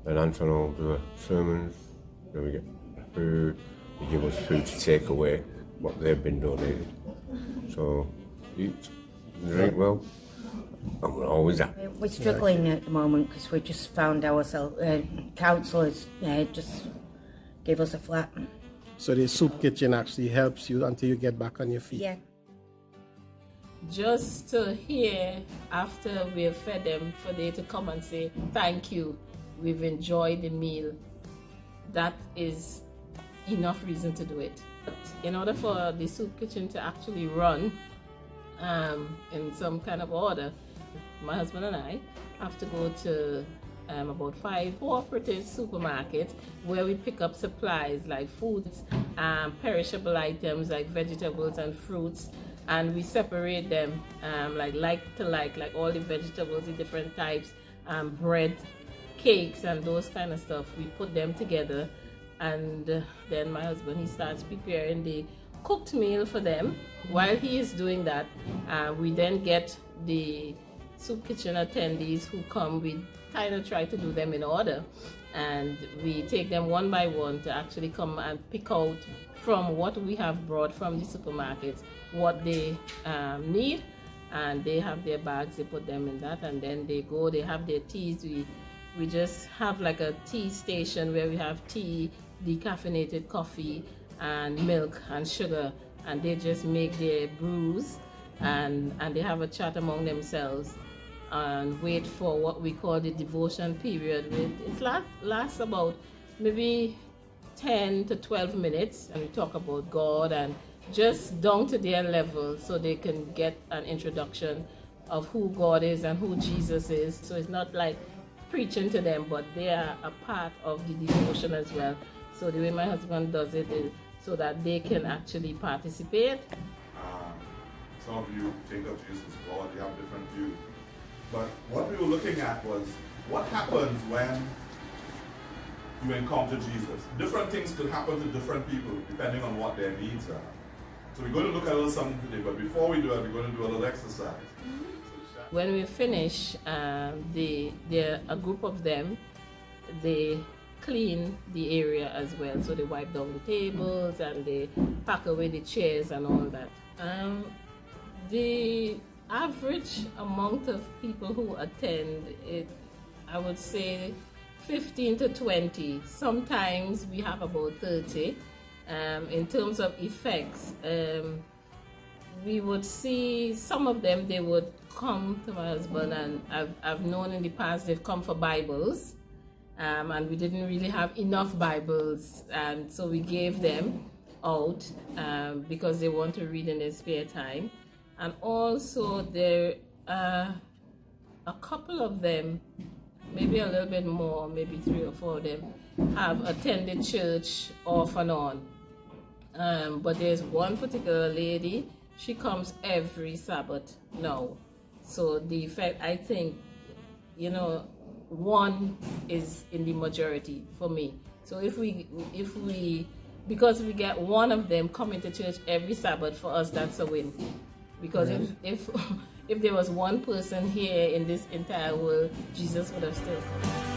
Then Anton will do the sermons, then we get food, they give us food to take away what they've been donated. So eat and drink well, and we're always happy. We're struggling at the moment because we just found ourselves, councillors just gave us a flat. So the soup kitchen actually helps you until you get back on your feet. Yeah. Just to hear after we've fed them, for they to come and say thank you, we've enjoyed the meal, that is enough reason to do it. But in order for the soup kitchen to actually run in some kind of order, my husband and I have to go to about 5 cooperative supermarkets where we pick up supplies like foods, perishable items like vegetables and fruits, and we separate them like to like all the vegetables, the different types, bread, cakes and those kind of stuff. We put them together, and then my husband, he starts preparing the cooked meal for them. While he is doing that, we then get the soup kitchen attendees who come. We kind of try to do them in order, and we take them one by one to actually come and pick out from what we have brought from the supermarkets what they need, and they have their bags, they put them in that, and then they go, they have their teas. We just have like a tea station where we have tea, decaffeinated coffee and milk and sugar, and they just make their brews, and they have a chat among themselves and wait for what we call the devotion period. It lasts about maybe 10 to 12 minutes, and we talk about God and just down to their level so they can get an introduction of who God is and who Jesus is. So it's not like preaching to them, but they are a part of the devotion as well. So the way my husband does it is so that they can actually participate. Some of you think of Jesus as God, you have different views. But what we were looking at was what happens when you encounter Jesus. Different things could happen to different people depending on what their needs are. So we're going to look at a little something today, but before we do it, we're going to do a little exercise. When we finish, a group of them, they clean the area as well. So they wipe down the tables and they pack away the chairs and all that. The average amount of people who attend it, I would say 15 to 20. Sometimes we have about 30. In terms of effects, we would see some of them, they would come to my husband, and I've known in the past they've come for Bibles, and we didn't really have enough Bibles, and so we gave them out because they want to read in their spare time. And also there are a couple of them, maybe a little bit more, maybe 3 or 4 of them, have attended church off and on. But there's one particular lady, she comes every Sabbath now. So the effect, I think, one is in the majority for me. So if we because we get one of them coming to church every Sabbath, for us that's a win. Because if there was one person here in this entire world, Jesus would have still come.